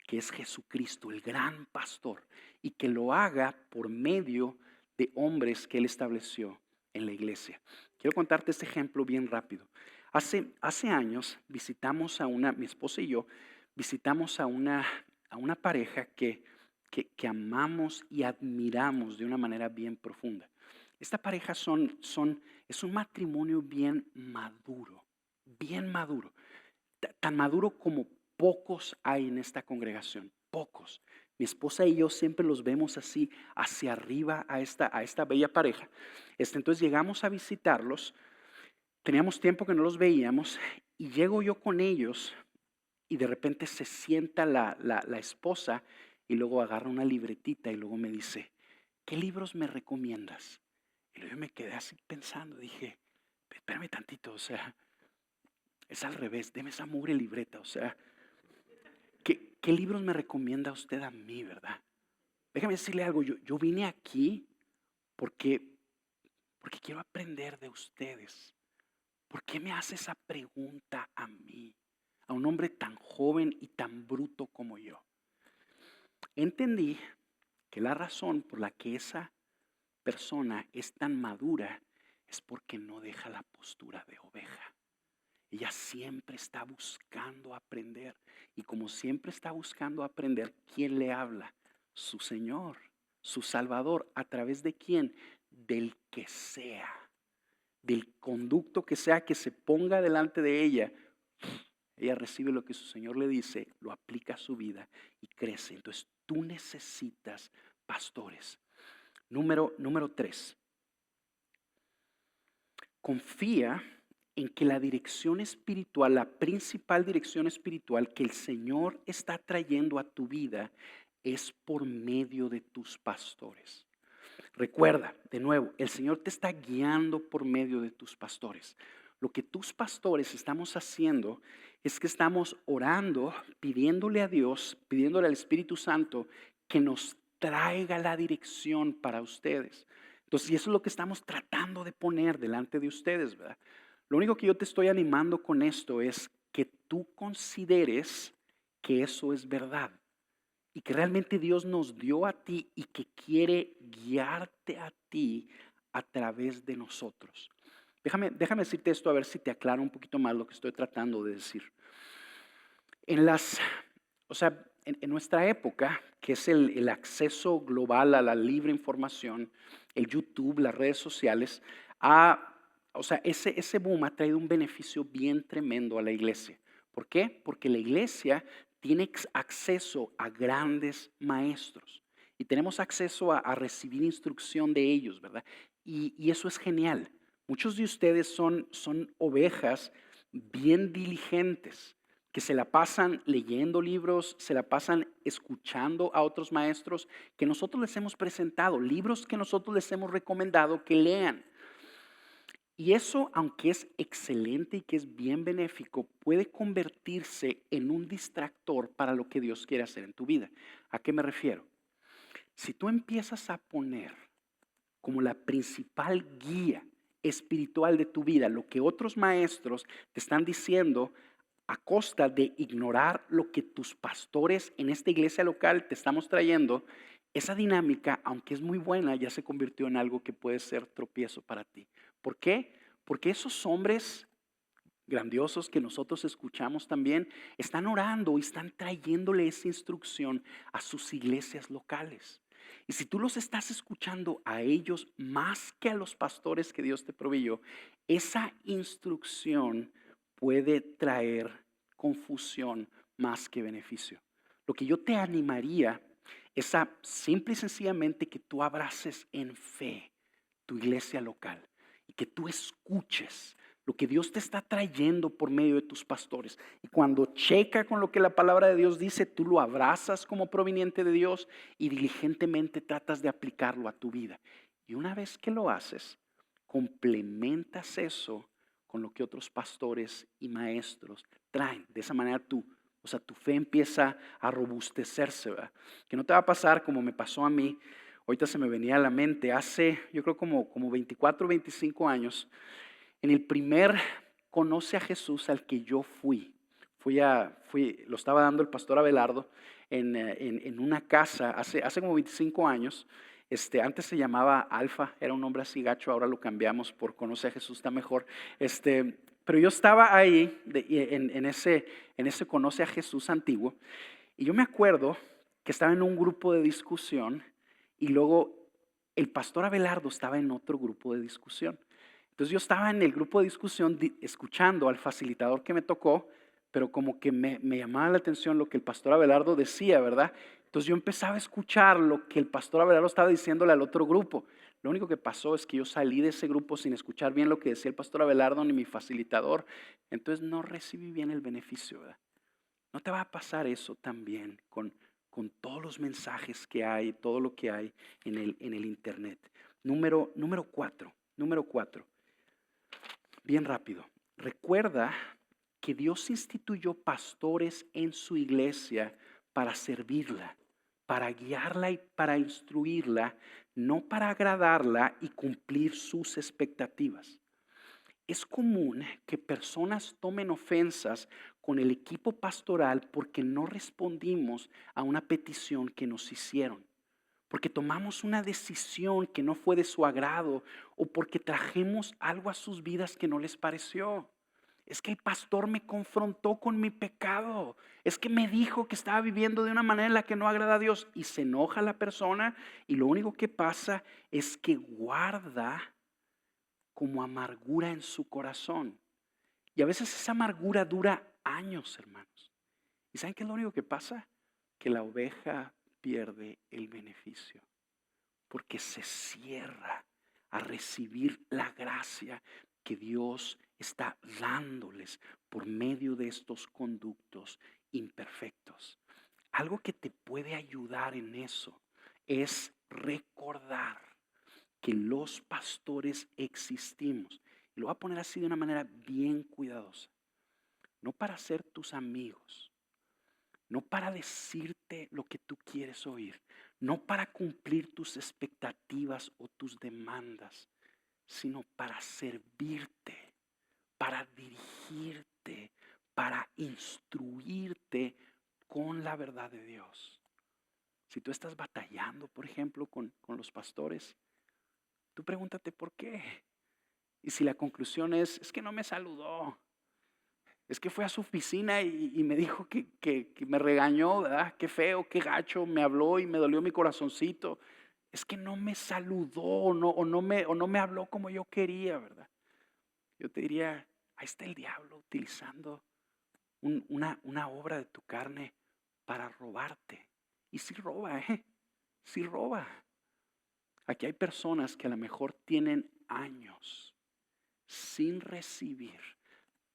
que es Jesucristo, el gran pastor, y que lo haga por medio de hombres que Él estableció en la iglesia. Quiero contarte este ejemplo bien rápido. Hace años visitamos mi esposa y yo, visitamos a una pareja que amamos y admiramos de una manera bien profunda. Esta pareja es un matrimonio bien maduro, tan maduro como pocos hay en esta congregación, pocos. Mi esposa y yo siempre los vemos así hacia arriba a esta bella pareja. Entonces llegamos a visitarlos, teníamos tiempo que no los veíamos y llego yo con ellos y de repente se sienta la esposa y luego agarra una libretita y luego me dice, ¿qué libros me recomiendas? Y luego yo me quedé así pensando, dije, espérame tantito, o sea, es al revés, deme esa mugre libreta, o sea, ¿qué libros me recomienda usted a mí, verdad? Déjame decirle algo, yo vine aquí porque quiero aprender de ustedes. ¿Por qué me hace esa pregunta a mí, a un hombre tan joven y tan bruto como yo? Entendí que la razón por la que esa persona es tan madura es porque no deja la postura de oveja. Ella siempre está buscando aprender. Y como siempre está buscando aprender, ¿quién le habla? Su Señor, su Salvador. ¿A través de quién? Del que sea. Del conducto que sea que se ponga delante de ella. Ella recibe lo que su Señor le dice, lo aplica a su vida y crece. Entonces tú necesitas pastores. Número 3. Confía en que la dirección espiritual, la principal dirección espiritual que el Señor está trayendo a tu vida es por medio de tus pastores. Recuerda, de nuevo, el Señor te está guiando por medio de tus pastores. Lo que tus pastores estamos haciendo es que estamos orando, pidiéndole a Dios, pidiéndole al Espíritu Santo que nos traiga la dirección para ustedes. Entonces, y eso es lo que estamos tratando de poner delante de ustedes, ¿verdad? Lo único que yo te estoy animando con esto es que tú consideres que eso es verdad y que realmente Dios nos dio a ti y que quiere guiarte a ti a través de nosotros. Déjame decirte esto a ver si te aclara un poquito más lo que estoy tratando de decir. En en nuestra época, que es el acceso global a la libre información, el YouTube, las redes sociales, o sea, ese boom ha traído un beneficio bien tremendo a la iglesia. ¿Por qué? Porque la iglesia tiene acceso a grandes maestros y tenemos acceso a recibir instrucción de ellos, ¿verdad? Y eso es genial. Muchos de ustedes son ovejas bien diligentes que se la pasan leyendo libros, se la pasan escuchando a otros maestros que nosotros les hemos presentado, libros que nosotros les hemos recomendado que lean. Y eso, aunque es excelente y que es bien benéfico, puede convertirse en un distractor para lo que Dios quiere hacer en tu vida. ¿A qué me refiero? Si tú empiezas a poner como la principal guía espiritual de tu vida lo que otros maestros te están diciendo, a costa de ignorar lo que tus pastores en esta iglesia local te estamos trayendo, esa dinámica, aunque es muy buena, ya se convirtió en algo que puede ser tropiezo para ti. ¿Por qué? Porque esos hombres grandiosos que nosotros escuchamos también están orando y están trayéndole esa instrucción a sus iglesias locales. Y si tú los estás escuchando a ellos más que a los pastores que Dios te proveyó, esa instrucción puede traer confusión más que beneficio. Lo que yo te animaría es a simple y sencillamente que tú abraces en fe tu iglesia local y que tú escuches lo que Dios te está trayendo por medio de tus pastores. Y cuando checa con lo que la palabra de Dios dice, tú lo abrazas como proveniente de Dios y diligentemente tratas de aplicarlo a tu vida. Y una vez que lo haces, complementas eso con lo que otros pastores y maestros traen. De esa manera tu fe empieza a robustecerse, ¿verdad? Que no te va a pasar como me pasó a mí. Ahorita se me venía a la mente, hace yo creo como 24 o 25 años, en el primer conoce a Jesús al que yo lo estaba dando el pastor Abelardo en una casa hace como 25 años. Antes se llamaba Alfa, era un nombre así gacho, ahora lo cambiamos por Conoce a Jesús, está mejor. Pero yo estaba ahí en ese Conoce a Jesús antiguo y yo me acuerdo que estaba en un grupo de discusión y luego el pastor Abelardo estaba en otro grupo de discusión. Entonces yo estaba en el grupo de discusión escuchando al facilitador que me tocó, pero como que me llamaba la atención lo que el pastor Abelardo decía, ¿verdad? Entonces yo empezaba a escuchar lo que el pastor Abelardo estaba diciéndole al otro grupo. Lo único que pasó es que yo salí de ese grupo sin escuchar bien lo que decía el pastor Abelardo ni mi facilitador. Entonces no recibí bien el beneficio, ¿verdad? ¿No te va a pasar eso también con todos los mensajes que hay, todo lo que hay en el internet? Número cuatro. Bien rápido. Recuerda que Dios instituyó pastores en su iglesia para servirla, para guiarla y para instruirla, no para agradarla y cumplir sus expectativas. Es común que personas tomen ofensas con el equipo pastoral porque no respondimos a una petición que nos hicieron, porque tomamos una decisión que no fue de su agrado o porque trajimos algo a sus vidas que no les pareció. Es que el pastor me confrontó con mi pecado. Es que me dijo que estaba viviendo de una manera en la que no agrada a Dios y se enoja la persona y lo único que pasa es que guarda como amargura en su corazón. Y a veces esa amargura dura años, hermanos. ¿Y saben qué es lo único que pasa? Que la oveja pierde el beneficio porque se cierra a recibir la gracia que Dios está dándoles por medio de estos conductos imperfectos. Algo que te puede ayudar en eso es recordar que los pastores existimos. Y lo voy a poner así de una manera bien cuidadosa. No para ser tus amigos, no para decirte lo que tú quieres oír, no para cumplir tus expectativas o tus demandas, sino para servirte, para dirigirte, para instruirte con la verdad de Dios. Si tú estás batallando, por ejemplo, con los pastores, tú pregúntate por qué. Y si la conclusión es que no me saludó, Es que fue a su oficina y me dijo que me regañó, ¿verdad? Qué feo, qué gacho, me habló y me dolió mi corazoncito. Es que no me saludó o no me habló como yo quería, ¿verdad? Yo te diría, ahí está el diablo utilizando una obra de tu carne para robarte. Y sí roba, sí roba. Aquí hay personas que a lo mejor tienen años sin recibir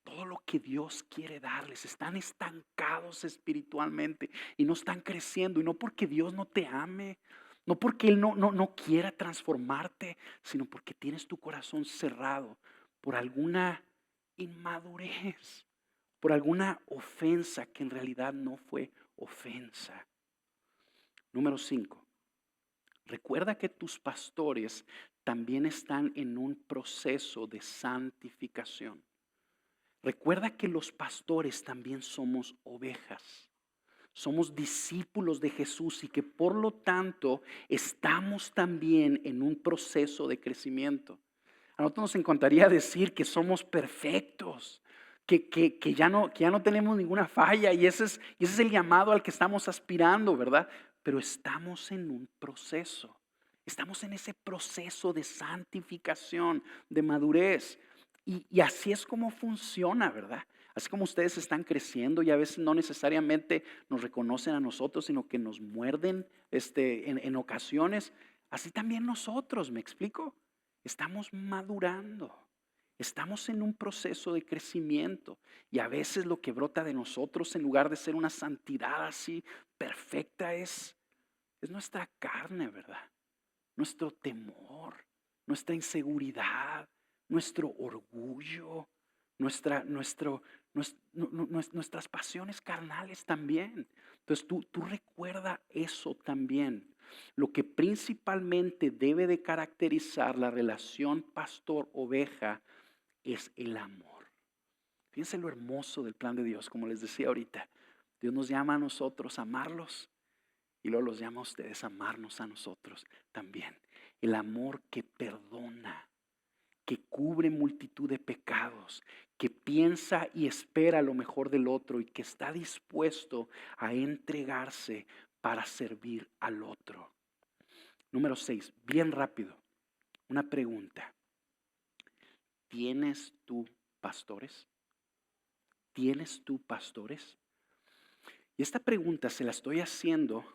todo lo que Dios quiere darles. Están estancados espiritualmente y no están creciendo. Y no porque Dios no te ame, no porque Él no quiera transformarte, sino porque tienes tu corazón cerrado por alguna inmadurez, por alguna ofensa que en realidad no fue ofensa. Número 5. Recuerda que tus pastores también están en un proceso de santificación. Recuerda que los pastores también somos ovejas. Somos discípulos de Jesús y que por lo tanto estamos también en un proceso de crecimiento. A nosotros nos encantaría decir que somos perfectos, que ya no tenemos ninguna falla y ese es el llamado al que estamos aspirando, ¿verdad? Pero estamos en un proceso. Estamos en ese proceso de santificación, de madurez. Y así es como funciona, ¿verdad? Así como ustedes están creciendo y a veces no necesariamente nos reconocen a nosotros, sino que nos muerden en ocasiones, así también nosotros, ¿me explico? Estamos madurando, estamos en un proceso de crecimiento y a veces lo que brota de nosotros en lugar de ser una santidad así perfecta es nuestra carne, ¿verdad? Nuestro temor, nuestra inseguridad, nuestro orgullo, nuestras pasiones carnales también. Entonces tú recuerda eso también. Lo que principalmente debe de caracterizar la relación pastor-oveja es el amor. Fíjense lo hermoso del plan de Dios, como les decía ahorita. Dios nos llama a nosotros a amarlos y luego los llama a ustedes a amarnos a nosotros también. El amor que perdona, que cubre multitud de pecados, que piensa y espera lo mejor del otro y que está dispuesto a entregarse para servir al otro. Número 6, bien rápido, una pregunta. ¿Tienes tú pastores? ¿Tienes tú pastores? Y esta pregunta se la estoy haciendo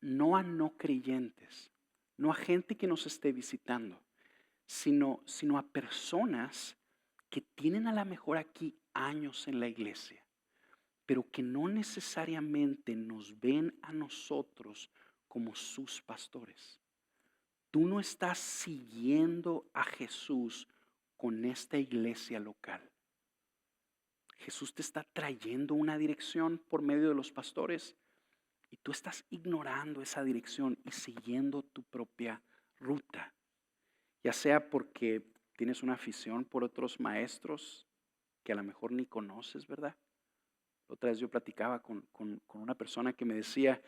no a no creyentes, no a gente que nos esté visitando, sino a personas que tienen a lo mejor aquí años en la iglesia, pero que no necesariamente nos ven a nosotros como sus pastores. Tú no estás siguiendo a Jesús con esta iglesia local. Jesús te está trayendo una dirección por medio de los pastores y tú estás ignorando esa dirección y siguiendo tu propia ruta. Ya sea porque tienes una afición por otros maestros que a lo mejor ni conoces, ¿verdad? Otra vez yo platicaba con una persona que me decía,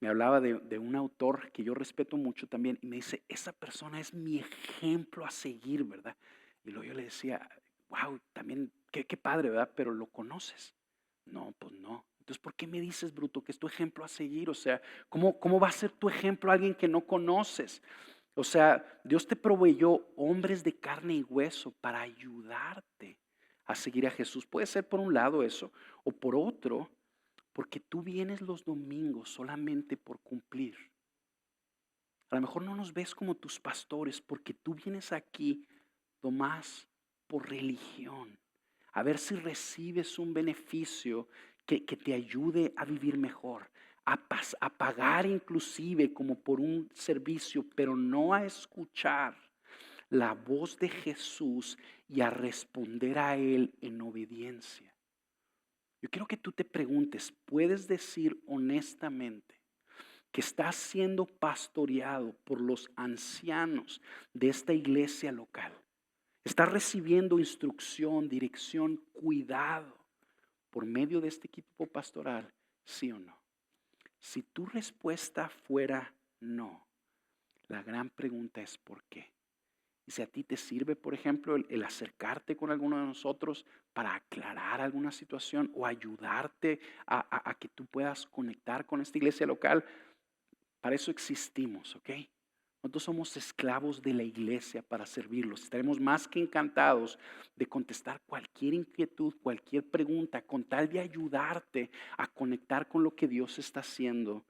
me hablaba de un autor que yo respeto mucho también y me dice, esa persona es mi ejemplo a seguir, ¿verdad? Y luego yo le decía, wow, también, qué padre, ¿verdad? Pero ¿lo conoces? No, pues no. Entonces, ¿por qué me dices, bruto, que es tu ejemplo a seguir? O sea, ¿cómo va a ser tu ejemplo a alguien que no conoces? O sea, Dios te proveyó hombres de carne y hueso para ayudarte a seguir a Jesús. Puede ser por un lado eso, o por otro, porque tú vienes los domingos solamente por cumplir. A lo mejor no nos ves como tus pastores porque tú vienes aquí nomás por religión. A ver si recibes un beneficio que te ayude a vivir mejor, a pagar inclusive como por un servicio, pero no a escuchar la voz de Jesús y a responder a Él en obediencia. Yo quiero que tú te preguntes, ¿puedes decir honestamente que estás siendo pastoreado por los ancianos de esta iglesia local? ¿Estás recibiendo instrucción, dirección, cuidado por medio de este equipo pastoral? ¿Sí o no? Si tu respuesta fuera no, la gran pregunta es ¿por qué? Y si a ti te sirve, por ejemplo, el acercarte con alguno de nosotros para aclarar alguna situación o ayudarte a que tú puedas conectar con esta iglesia local, para eso existimos, ¿ok? Nosotros somos esclavos de la iglesia para servirlos. Estaremos más que encantados de contestar cualquier inquietud, cualquier pregunta, con tal de ayudarte a conectar con lo que Dios está haciendo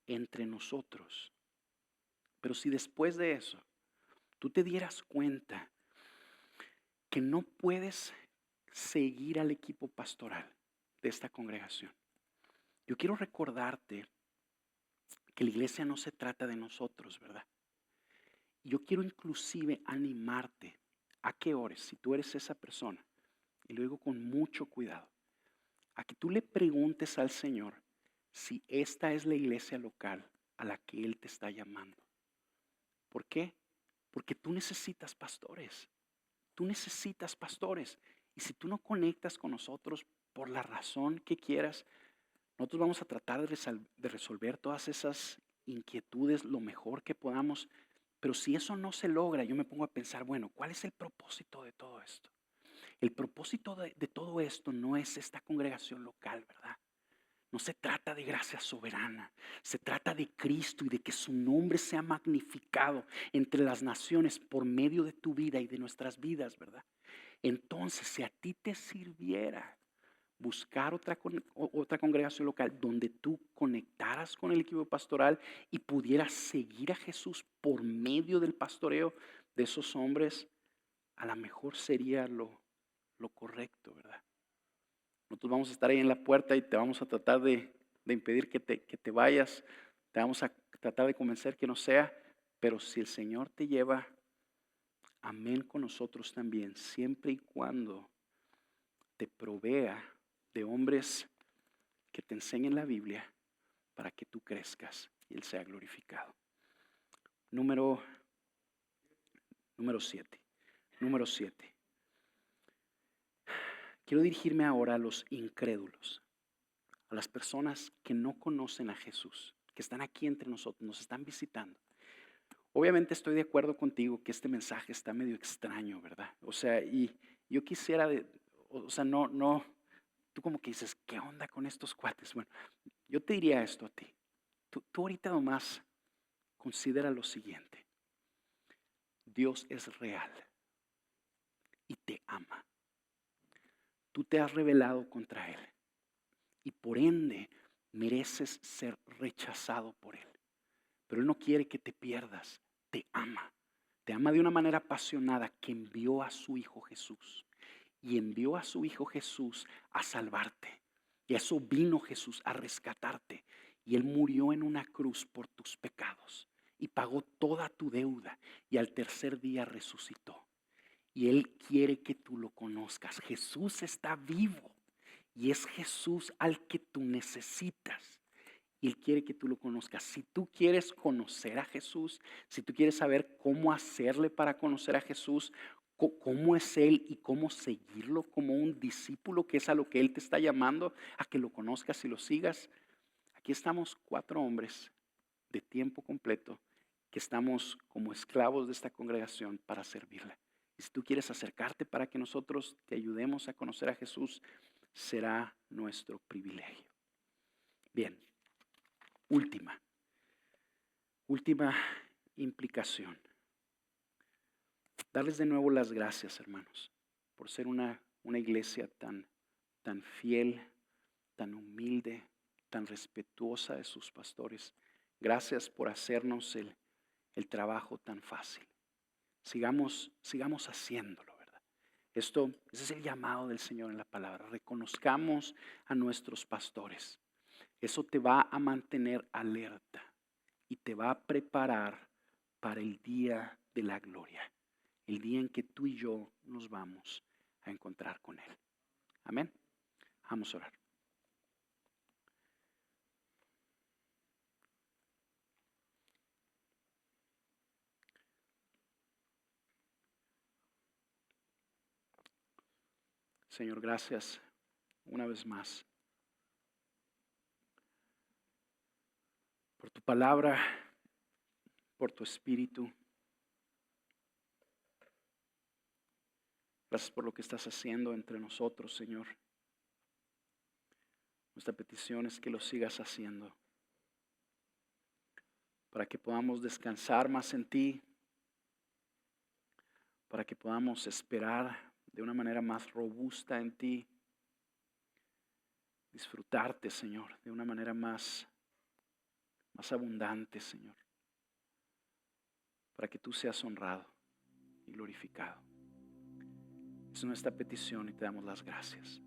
entre nosotros. Pero si después de eso tú te dieras cuenta que no puedes seguir al equipo pastoral de esta congregación, yo quiero recordarte que la iglesia no se trata de nosotros, ¿verdad? Yo quiero inclusive animarte a que ores, si tú eres esa persona, y lo digo con mucho cuidado, a que tú le preguntes al Señor si esta es la iglesia local a la que Él te está llamando. ¿Por qué? Porque tú necesitas pastores. Tú necesitas pastores. Y si tú no conectas con nosotros por la razón que quieras, nosotros vamos a tratar de resolver todas esas inquietudes lo mejor que podamos. Pero si eso no se logra, yo me pongo a pensar, bueno, ¿cuál es el propósito de todo esto? El propósito de todo esto no es esta congregación local, ¿verdad? No se trata de gracia soberana, se trata de Cristo y de que su nombre sea magnificado entre las naciones por medio de tu vida y de nuestras vidas, ¿verdad? Entonces, si a ti te sirviera buscar otra congregación local donde tú conectaras con el equipo pastoral y pudieras seguir a Jesús por medio del pastoreo de esos hombres, a lo mejor sería lo correcto, ¿verdad? Nosotros vamos a estar ahí en la puerta y te vamos a tratar de impedir que te vayas. Te vamos a tratar de convencer que no sea. Pero si el Señor te lleva, amén con nosotros también, siempre y cuando te provea de hombres que te enseñen la Biblia para que tú crezcas y Él sea glorificado. Número 7. Número 7. Quiero dirigirme ahora a los incrédulos, a las personas que no conocen a Jesús, que están aquí entre nosotros, nos están visitando. Obviamente estoy de acuerdo contigo que este mensaje está medio extraño, ¿verdad? O sea, y yo quisiera, no, tú como que dices, ¿qué onda con estos cuates? Bueno, yo te diría esto a ti. Tú ahorita nomás considera lo siguiente. Dios es real y te ama. Tú te has rebelado contra Él y por ende mereces ser rechazado por Él. Pero Él no quiere que te pierdas, te ama. Te ama de una manera apasionada que envió a su Hijo Jesús. Y envió a su Hijo Jesús a salvarte. Y a eso vino Jesús a rescatarte. Y Él murió en una cruz por tus pecados. Y pagó toda tu deuda. Y al tercer día resucitó. Y Él quiere que tú lo conozcas. Jesús está vivo. Y es Jesús al que tú necesitas. Y Él quiere que tú lo conozcas. Si tú quieres conocer a Jesús, si tú quieres saber cómo hacerle para conocer a Jesús, cómo es Él y cómo seguirlo como un discípulo, que es a lo que Él te está llamando, a que lo conozcas y lo sigas. Aquí estamos 4 hombres de tiempo completo que estamos como esclavos de esta congregación para servirle. Y si tú quieres acercarte para que nosotros te ayudemos a conocer a Jesús, será nuestro privilegio. Bien. Última implicación. Darles de nuevo las gracias, hermanos, por ser una iglesia tan fiel, tan humilde, tan respetuosa de sus pastores. Gracias por hacernos el trabajo tan fácil. Sigamos haciéndolo, ¿verdad? Ese es el llamado del Señor en la palabra. Reconozcamos a nuestros pastores. Eso te va a mantener alerta y te va a preparar para el día de la gloria, el día en que tú y yo nos vamos a encontrar con Él. Amén. Vamos a orar. Señor, gracias una vez más por tu palabra, por tu espíritu. Gracias por lo que estás haciendo entre nosotros, Señor. Nuestra petición es que lo sigas haciendo, para que podamos descansar más en ti, para que podamos esperar de una manera más robusta en ti, disfrutarte, Señor, de una manera más abundante, Señor, para que tú seas honrado y glorificado. Es nuestra petición y te damos las gracias.